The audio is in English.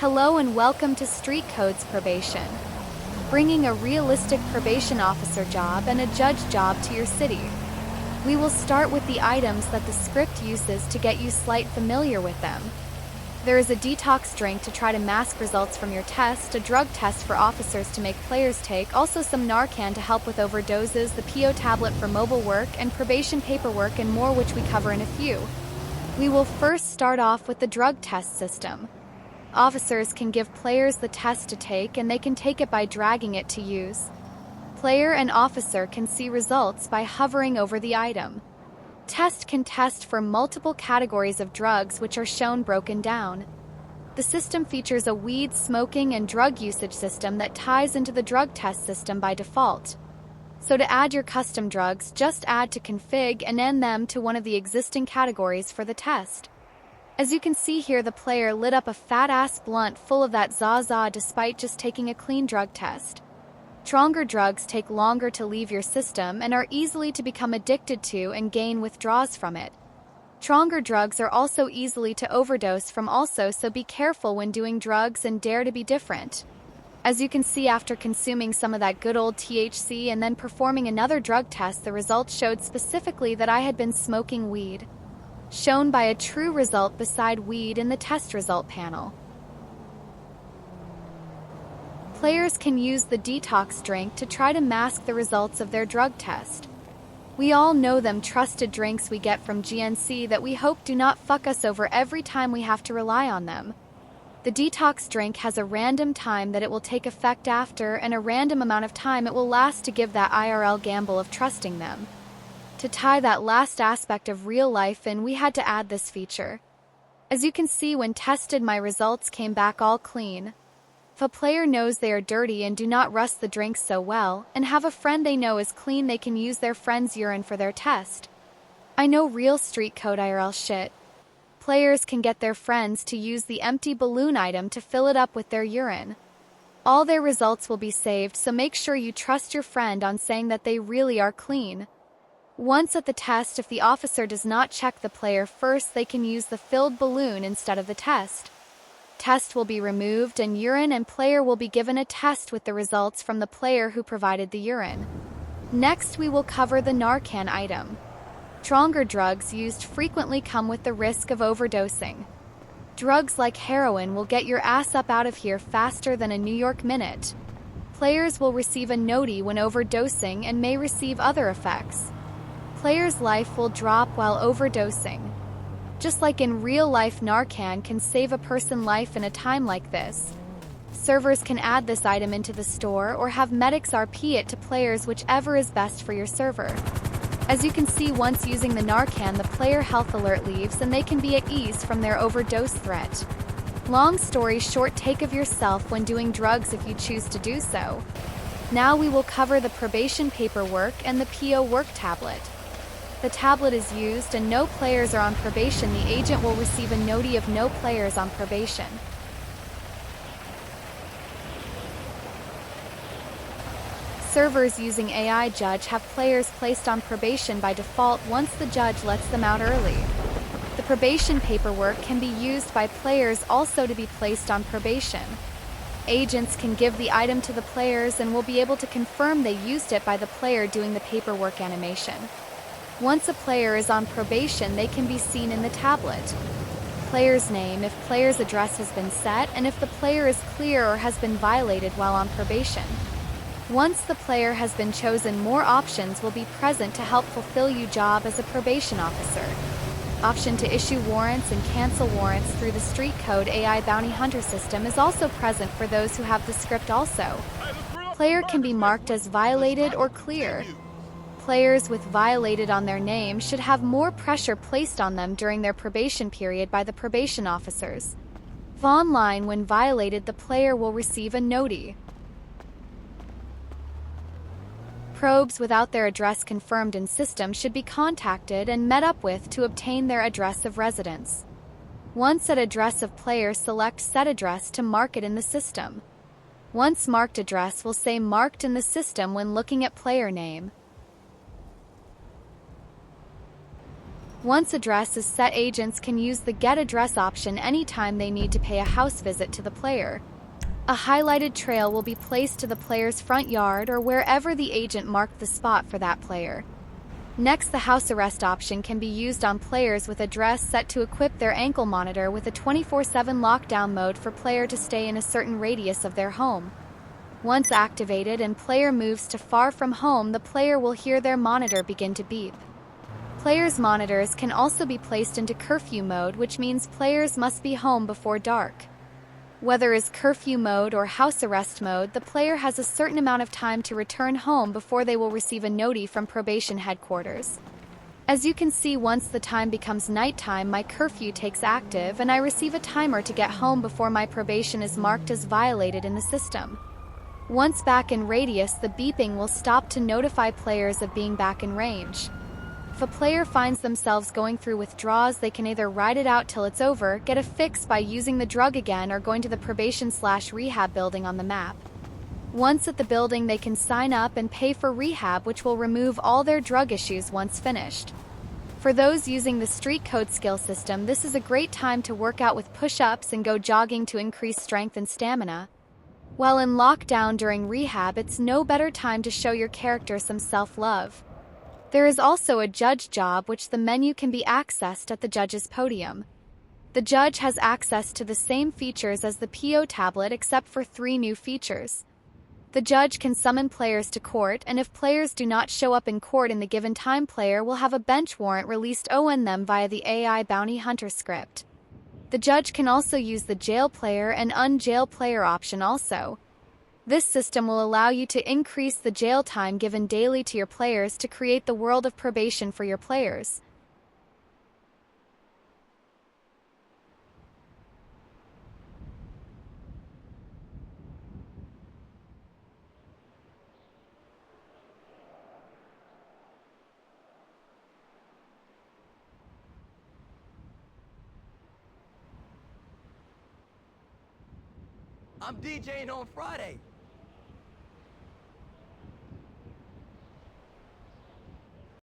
Hello and welcome to StreetCode's Probation, bringing a realistic probation officer job and a judge job to your city. We will start with the items that the script uses to get you slight familiar with them. There is a detox drink to try to mask results from your test, a drug test for officers to make players take, also some Narcan to help with overdoses, the PO tablet for mobile work, and probation paperwork and more, which we cover in a few. We will first start off with the drug test system. Officers can give players the test to take, and they can take it by dragging it to use. Player and officer can see results by hovering over the item. Test can test for multiple categories of drugs, which are shown broken down. The system features a weed, smoking, and drug usage system that ties into the drug test system by default. So to add your custom drugs, just add to config and end them to one of the existing categories for the test. As you can see here, the player lit up a fat-ass blunt full of that Zaza despite just taking a clean drug test. Stronger drugs take longer to leave your system and are easily to become addicted to and gain withdrawals from it. Stronger drugs are also easily to overdose from also, so be careful when doing drugs and dare to be different. As you can see, after consuming some of that good old THC and then performing another drug test, the results showed specifically that I had been smoking weed, shown by a true result beside weed in the test result panel. Players can use the detox drink to try to mask the results of their drug test. We all know them trusted drinks we get from GNC that we hope do not fuck us over every time we have to rely on them. The detox drink has a random time that it will take effect after and a random amount of time it will last to give that IRL gamble of trusting them. To tie that last aspect of real life in, we had to add this feature. As you can see, when tested, my results came back all clean. If a player knows they are dirty and do not rust the drinks so well, and have a friend they know is clean, they can use their friend's urine for their test. I know real StreetCode IRL shit. Players can get their friends to use the empty balloon item to fill it up with their urine. All their results will be saved, so make sure you trust your friend on saying that they really are clean. Once at the test, if the officer does not check the player first, they can use the filled balloon instead of the test. Test will be removed and urine and player will be given a test with the results from the player who provided the urine. Next, we will cover the Narcan item. Stronger drugs used frequently come with the risk of overdosing. Drugs like heroin will get your ass up out of here faster than a New York minute. Players will receive a noti when overdosing and may receive other effects. Player's life will drop while overdosing. Just like in real life, Narcan can save a person's life in a time like this. Servers can add this item into the store or have medics RP it to players, whichever is best for your server. As you can see, once using the Narcan, the player health alert leaves and they can be at ease from their overdose threat. Long story short, take of yourself when doing drugs if you choose to do so. Now we will cover the probation paperwork and the PO work tablet. The tablet is used and no players are on probation. The agent will receive a noti of no players on probation. Servers using AI Judge have players placed on probation by default once the judge lets them out early. The probation paperwork can be used by players also to be placed on probation. Agents can give the item to the players and will be able to confirm they used it by the player doing the paperwork animation. Once a player is on probation, they can be seen in the tablet. Player's name, if player's address has been set, and if the player is clear or has been violated while on probation. Once the player has been chosen, more options will be present to help fulfill your job as a probation officer. Option to issue warrants and cancel warrants through the StreetCode AI bounty hunter system is also present for those who have the script also. Player can be marked as violated or clear. Players with violated on their name should have more pressure placed on them during their probation period by the probation officers. If online, when violated, the player will receive a noti. Probes without their address confirmed in system should be contacted and met up with to obtain their address of residence. Once at address of player, select set address to mark it in the system. Once marked, address will say marked in the system when looking at player name. Once address is set, agents can use the Get Address option anytime they need to pay a house visit to the player. A highlighted trail will be placed to the player's front yard or wherever the agent marked the spot for that player. Next, the house arrest option can be used on players with address set to equip their ankle monitor with a 24/7 lockdown mode for player to stay in a certain radius of their home. Once activated and player moves to far from home, the player will hear their monitor begin to beep. Players' monitors can also be placed into curfew mode, which means players must be home before dark. Whether is curfew mode or house arrest mode, the player has a certain amount of time to return home before they will receive a noti from probation headquarters. As you can see, once the time becomes nighttime, my curfew takes active and I receive a timer to get home before my probation is marked as violated in the system. Once back in radius, the beeping will stop to notify players of being back in range. If a player finds themselves going through withdrawals, they can either ride it out till it's over, get a fix by using the drug again, or going to the probation/rehab building on the map. Once at the building, they can sign up and pay for rehab, which will remove all their drug issues once finished. For those using the StreetCode skill system, this is a great time to work out with push-ups and go jogging to increase strength and stamina. While in lockdown during rehab, it's no better time to show your character some self-love. There is also a judge job, which the menu can be accessed at the judge's podium. The judge has access to the same features as the PO tablet except for 3 new features. The judge can summon players to court, and if players do not show up in court in the given time, player will have a bench warrant released on them via the AI bounty hunter script. The judge can also use the jail player and unjail player option also. This system will allow you to increase the jail time given daily to your players to create the world of probation for your players. I'm DJing on Friday.